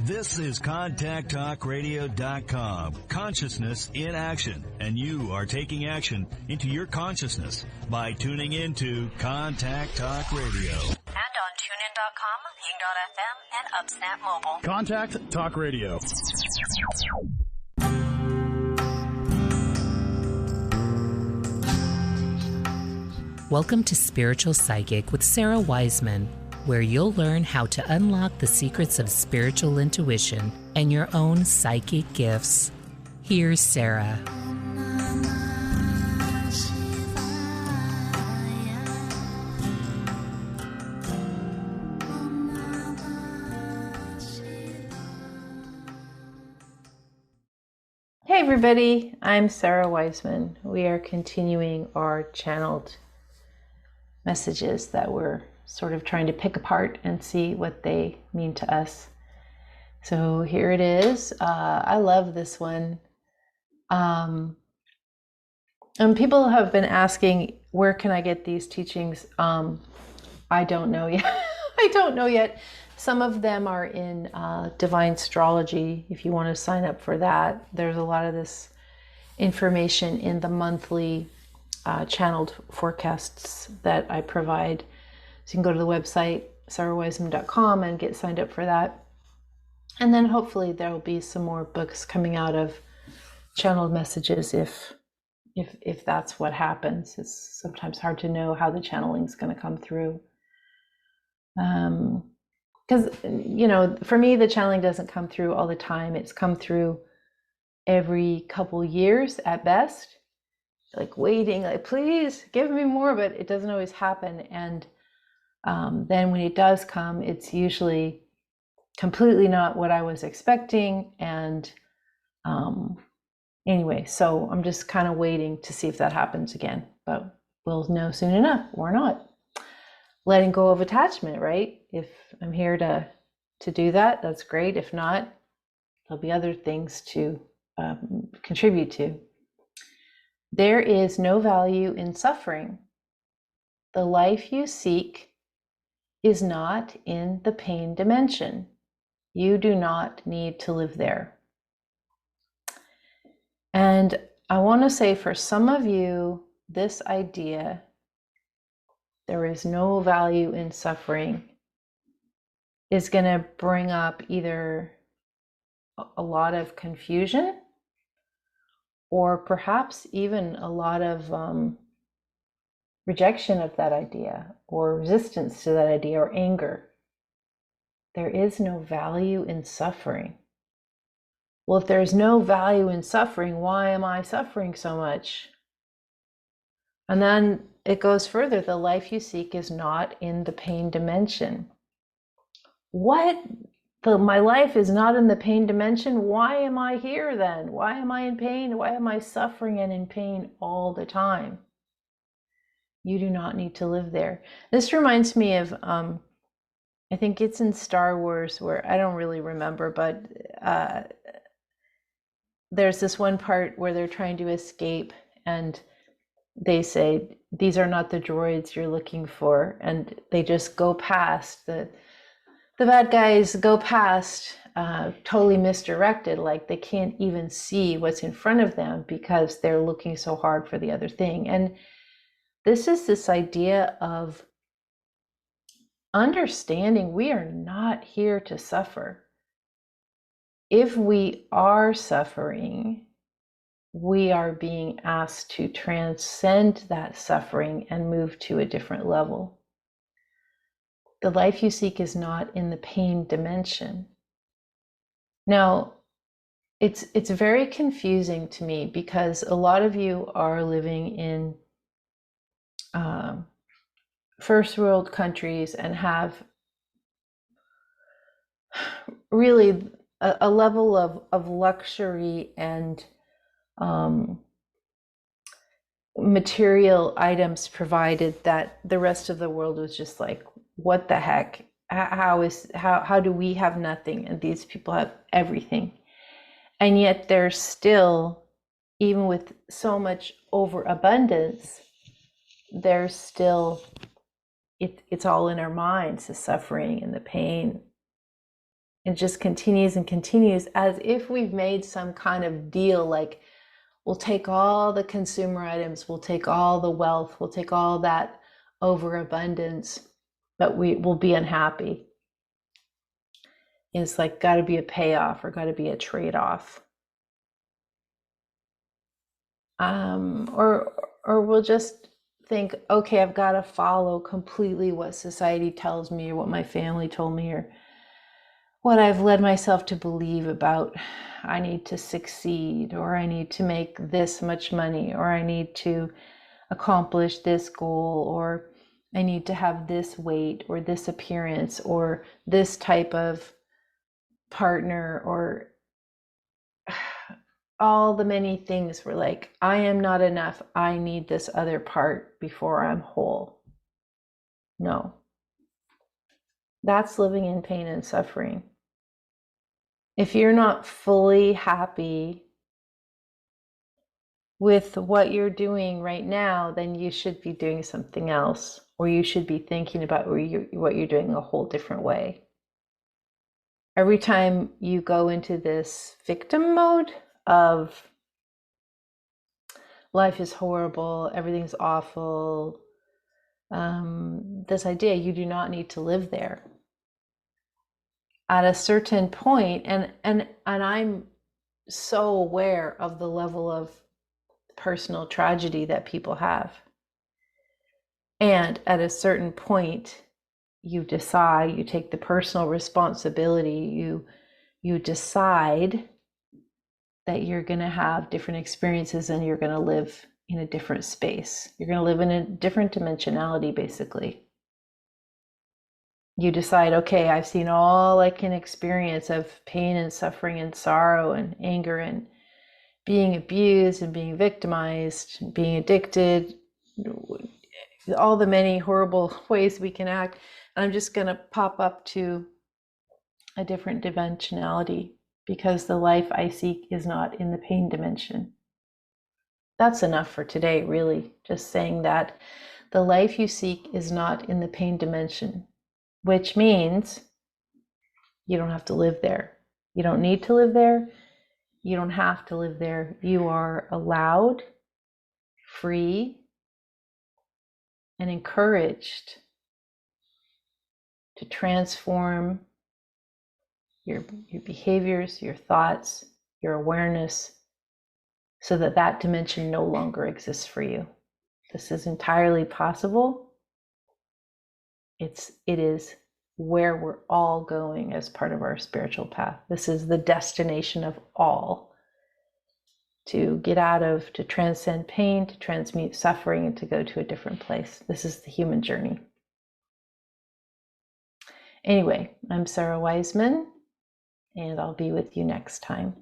This is ContactTalkRadio.com. Consciousness in action. And you are taking action into your consciousness by tuning into Contact Talk Radio. And on TuneIn.com, Ping.fm, and UpSnap Mobile. Contact Talk Radio. Welcome to Spiritual Psychic with Sarah Wiseman, where you'll learn how to unlock the secrets of spiritual intuition and your own psychic gifts. Here's Sarah. Hey everybody, I'm Sarah Wiseman. We are continuing our channeled messages that we're sort of trying to pick apart and see what they mean to us. So here it is. I love this one. And people have been asking, where can I get these teachings? I don't know yet. I don't know yet. Some of them are in Divine Astrology. If you want to sign up for that, there's a lot of this information in the monthly channeled forecasts that I provide. So you can go to the website, sarahwiseman.com, and get signed up for that. And then hopefully there will be some more books coming out of channeled messages if that's what happens. It's sometimes hard to know how the channeling is going to come through. Because, you know, for me, the channeling doesn't come through all the time. It's come through every couple years at best, like waiting, like, please give me more, but it doesn't always happen. And then when it does come, it's usually completely not what I was expecting. And anyway, so I'm just kind of waiting to see if that happens again, but we'll know soon enough or not. Letting go of attachment, right? If I'm here to do that, that's great. If not, there'll be other things to contribute to. There is no value in suffering. The life you seek is not in the pain dimension. You do not need to live there. And I want to say, for some of you, this idea, there is no value in suffering, is going to bring up either a lot of confusion or perhaps even a lot of rejection of that idea or resistance to that idea or anger. There is no value in suffering. Well, if there's no value in suffering, why am I suffering so much? And then it goes further. The life you seek is not in the pain dimension. What? My life is not in the pain dimension? Why am I here then? Why am I in pain? Why am I suffering and in pain all the time? You do not need to live there. This reminds me of, I think it's in Star Wars, where I don't really remember, but there's this one part where they're trying to escape and they say, these are not the droids you're looking for. And they just go past, the bad guys go past, totally misdirected, like they can't even see what's in front of them because they're looking so hard for the other thing. And this is this idea of understanding we are not here to suffer. If we are suffering, we are being asked to transcend that suffering and move to a different level. The life you seek is not in the pain dimension. Now, it's very confusing to me because a lot of you are living in first world countries and have really a level of luxury and material items provided that the rest of the world was just like, what the heck? How do we have nothing and these people have everything? And yet there's still, even with so much overabundance, there's still, it's all in our minds, the suffering and the pain It just continues and continues as if we've made some kind of deal, like we'll take all the consumer items, we'll take all the wealth, we'll take all that overabundance, but we will be unhappy. It's like got to be a payoff or got to be a trade-off. Or we'll just think, okay, I've got to follow completely what society tells me or what my family told me or what I've led myself to believe about I need to succeed, or I need to make this much money, or I need to accomplish this goal, or I need to have this weight or this appearance or this type of partner, or all the many things. We're like, I am not enough. I need this other part before I'm whole. No. That's living in pain and suffering. If you're not fully happy with what you're doing right now, then you should be doing something else, or you should be thinking about what you're doing a whole different way. Every time you go into this victim mode of life is horrible, everything's awful, this idea, you do not need to live there. At a certain point, and I'm so aware of the level of personal tragedy that people have. And at a certain point, you decide, you take the personal responsibility, you decide that you're going to have different experiences and you're going to live in a different space. You're going to live in a different dimensionality, basically. You decide, okay, I've seen all I can experience of pain and suffering and sorrow and anger and being abused and being victimized, being addicted, all the many horrible ways we can act. And I'm just going to pop up to a different dimensionality because the life I seek is not in the pain dimension. That's enough for today, really. Just saying that the life you seek is not in the pain dimension, which means you don't have to live there. You don't need to live there. You don't have to live there. You are allowed, free, and encouraged to transform your behaviors, your thoughts, your awareness, so that that dimension no longer exists for you. This is entirely possible. It is where we're all going as part of our spiritual path. This is the destination of all. To get out of, to transcend pain, to transmute suffering, and to go to a different place. This is the human journey. Anyway, I'm Sarah Wiseman, and I'll be with you next time.